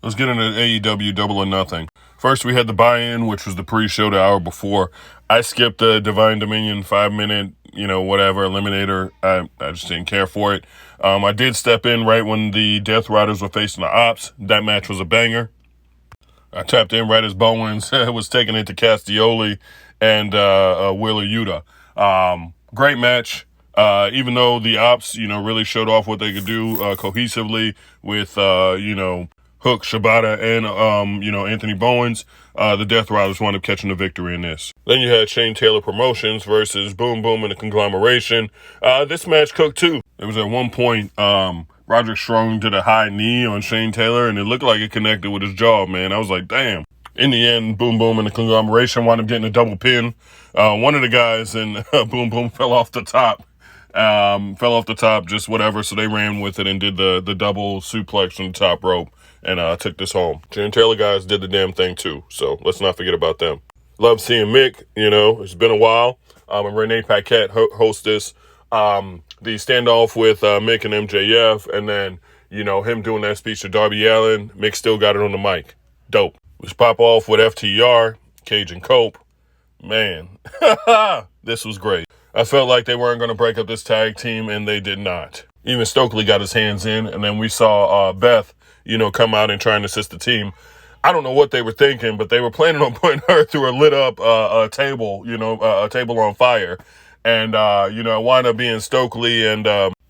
Let's get into AEW Double or Nothing. First, we had the buy-in, which was the pre-show the hour before. I skipped the Divine Dominion 5-minute, whatever, eliminator. I just didn't care for it. I did step in right when the Death Riders were facing the Ops. That match was a banger. I tapped in right as Bowens was taking it to Castioli and Wheeler Yuta. Great match. Even though the Ops, really showed off what they could do cohesively with, Hook, Shibata, and, Anthony Bowens, the Death Riders wound up catching the victory in this. Then you had Shane Taylor Promotions versus Boom Boom and the Conglomeration. This match cooked too. It was at one point, Roderick Strong did a high knee on Shane Taylor, and it looked like it connected with his jaw, man. I was like, damn. In the end, Boom Boom and the Conglomeration wound up getting a double pin. One of the guys in Boom Boom fell off the top. Just whatever, so they ran with it and did the double suplex from the top rope and took this home. Shane Taylor guys did the damn thing too, so let's not forget about them. Love seeing Mick, it's been a while. And Renee Paquette hosts this. The standoff with Mick and MJF, and then, him doing that speech to Darby Allin. Mick still got it on the mic. Dope. Let's pop off with FTR, Cage and Cope. Man, this was great. I felt like they weren't going to break up this tag team, and they did not. Even Stokely got his hands in, and then we saw Beth, come out and try and assist the team. I don't know what they were thinking, but they were planning on putting her through a lit up table, a table on fire. And, it wound up being Stokely and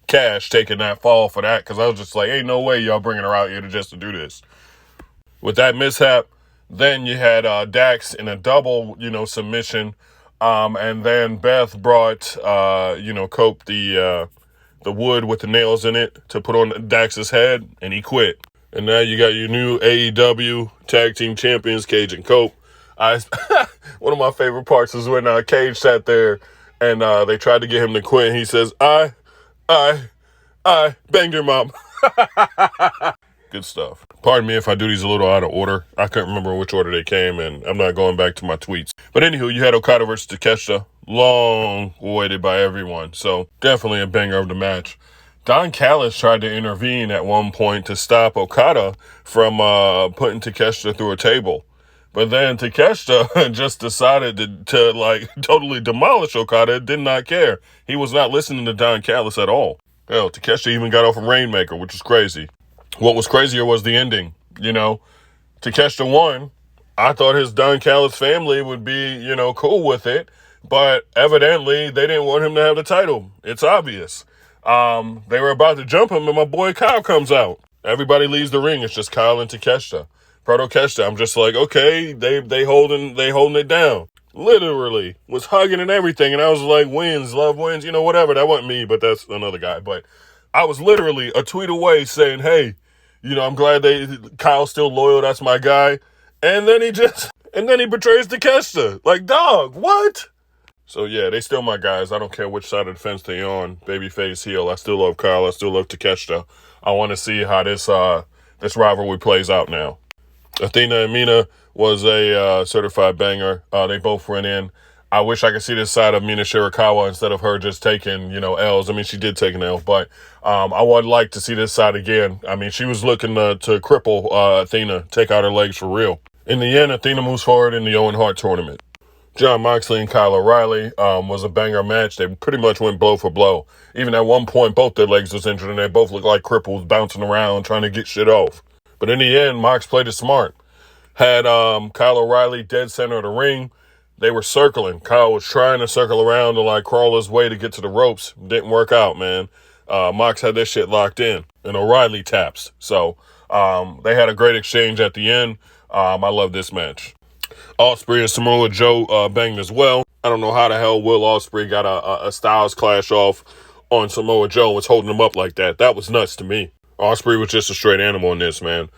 Cash taking that fall for that, because I was just like, ain't no way y'all bringing her out here just to do this. With that mishap, then you had Dax in a double, submission. And then Beth brought, Cope the wood with the nails in it to put on Dax's head, and he quit. And now you got your new AEW Tag Team Champions, Cage and Cope. One of my favorite parts is when Cage sat there and they tried to get him to quit. And he says, I banged your mom. Good stuff. Pardon me if I do these a little out of order. I can't remember which order they came, and I'm not going back to my tweets. But anywho, you had Okada versus Takeshita. Long awaited by everyone. So definitely a banger of the match. Don Callis tried to intervene at one point to stop Okada from putting Takeshita through a table. But then Takeshita just decided to totally demolish Okada, did not care. He was not listening to Don Callis at all. Hell, Takeshita even got off a Rainmaker, which was crazy. What was crazier was the ending, Takeshita won. I thought his Don Callis family would be, cool with it. But evidently, they didn't want him to have the title. It's obvious. They were about to jump him, and my boy Kyle comes out. Everybody leaves the ring. It's just Kyle and Takeshita. Proto Keshta, I'm just like, okay, they holding it down. Literally was hugging and everything, and I was like, love wins, whatever. That wasn't me, but that's another guy. But I was literally a tweet away saying, hey, I'm glad Kyle's still loyal. That's my guy. And then he betrays Takeshita. Like, dog, what? So yeah, they still my guys. I don't care which side of the fence they on. Babyface, heel. I still love Kyle. I still love Takeshita. I want to see how this rivalry plays out now. Athena and Mina was a certified banger. They both went in. I wish I could see this side of Mina Shirakawa instead of her just taking, L's. I mean, she did take an L, but I would like to see this side again. I mean, she was looking to cripple Athena, take out her legs for real. In the end, Athena moves forward in the Owen Hart tournament. John Moxley and Kyle O'Reilly was a banger match. They pretty much went blow for blow. Even at one point, both their legs was injured, and they both looked like cripples bouncing around trying to get shit off. But in the end, Mox played it smart. Had Kyle O'Reilly dead center of the ring. They were circling. Kyle was trying to circle around to crawl his way to get to the ropes. Didn't work out, man. Mox had this shit locked in. And O'Reilly taps. So they had a great exchange at the end. I love this match. Ospreay and Samoa Joe banged as well. I don't know how the hell Will Ospreay got a Styles Clash off on Samoa Joe and was holding him up like that. That was nuts to me. Ospreay was just a straight animal in this, man.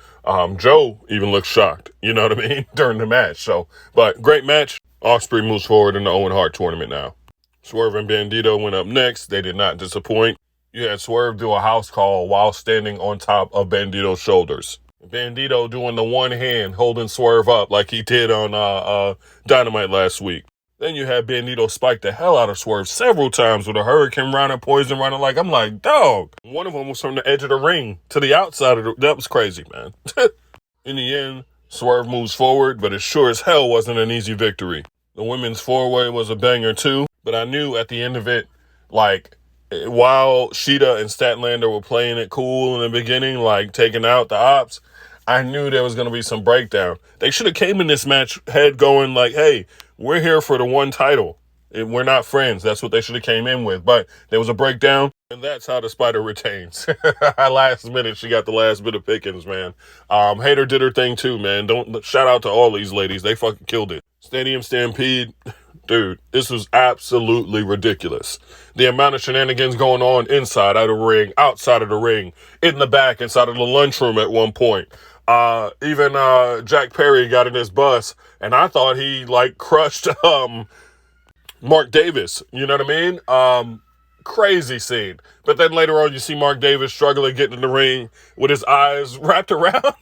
Joe even looked shocked, you know what I mean, during the match. So, but great match. Ospreay moves forward in the Owen Hart tournament now. Swerve and Bandito went up next. They did not disappoint. You had Swerve do a house call while standing on top of Bandito's shoulders. Bandito doing the one hand, holding Swerve up like he did on Dynamite last week. Then you had Bandito spike the hell out of Swerve several times with a Hurricane Rana, Poison Rana. I'm like, dog. One of them was from the edge of the ring to the outside of that was crazy, man. In the end, Swerve moves forward, but it sure as hell wasn't an easy victory. The women's four-way was a banger too, but I knew at the end of it, like, while Sheeta and Statlander were playing it cool in the beginning, like taking out the ops, I knew there was going to be some breakdown. They should have came in this match head going like, hey, we're here for the one title. We're not friends. That's what they should have came in with. But there was a breakdown, and that's how the Spider retains. Last minute, she got the last bit of pickings, man. Hater did her thing too, man. Don't shout out to all these ladies. They fucking killed it. Stadium Stampede. Dude, this was absolutely ridiculous. The amount of shenanigans going on inside of the ring, outside of the ring, in the back, inside of the lunchroom at one point. Even Jack Perry got in his bus, and I thought he, like, crushed Mark Davis. You know what I mean? Crazy scene. But then later on, you see Mark Davis struggling getting in the ring with his eyes wrapped around.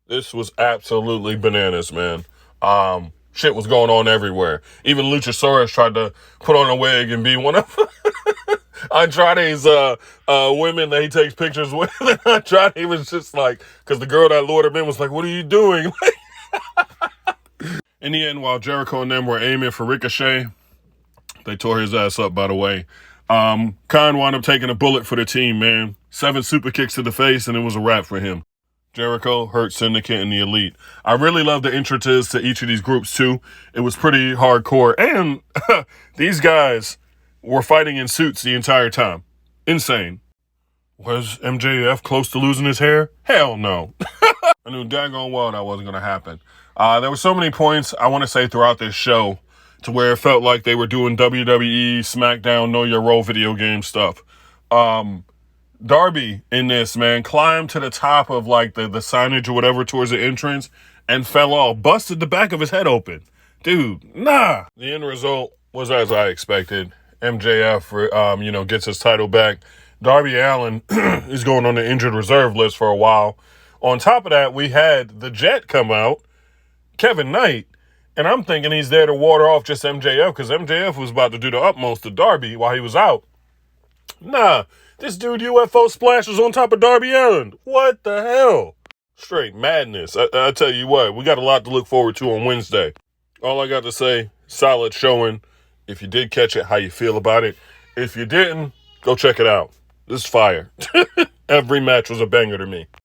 This was absolutely bananas, man. Shit was going on everywhere. Even Luchasaurus tried to put on a wig and be one of Andrade's women that he takes pictures with. And Andrade was just like, because the girl that lured him in was like, what are you doing? In the end, while Jericho and them were aiming for Ricochet, they tore his ass up, by the way. Khan wound up taking a bullet for the team, man. 7 super kicks to the face, and it was a wrap for him. Jericho, Hurt Syndicate, and the Elite. I really love the entrances to each of these groups, too. It was pretty hardcore. And these guys were fighting in suits the entire time. Insane. Was MJF close to losing his hair? Hell no. I knew daggone well that wasn't going to happen. There were so many points, I want to say, throughout this show to where it felt like they were doing WWE, SmackDown, Know Your Role video game stuff. Darby in this, man, climbed to the top of like the signage or whatever towards the entrance and fell off, busted the back of his head open. Dude, nah. The end result was as I expected. MJF, gets his title back. Darby Allin is going on the injured reserve list for a while. On top of that, we had the Jet come out, Kevin Knight, and I'm thinking he's there to water off just MJF because MJF was about to do the utmost to Darby while he was out. Nah. This dude UFO splashes on top of Darby Allin. What the hell? Straight madness. I tell you what, we got a lot to look forward to on Wednesday. All I got to say, solid showing. If you did catch it, how you feel about it. If you didn't, go check it out. This is fire. Every match was a banger to me.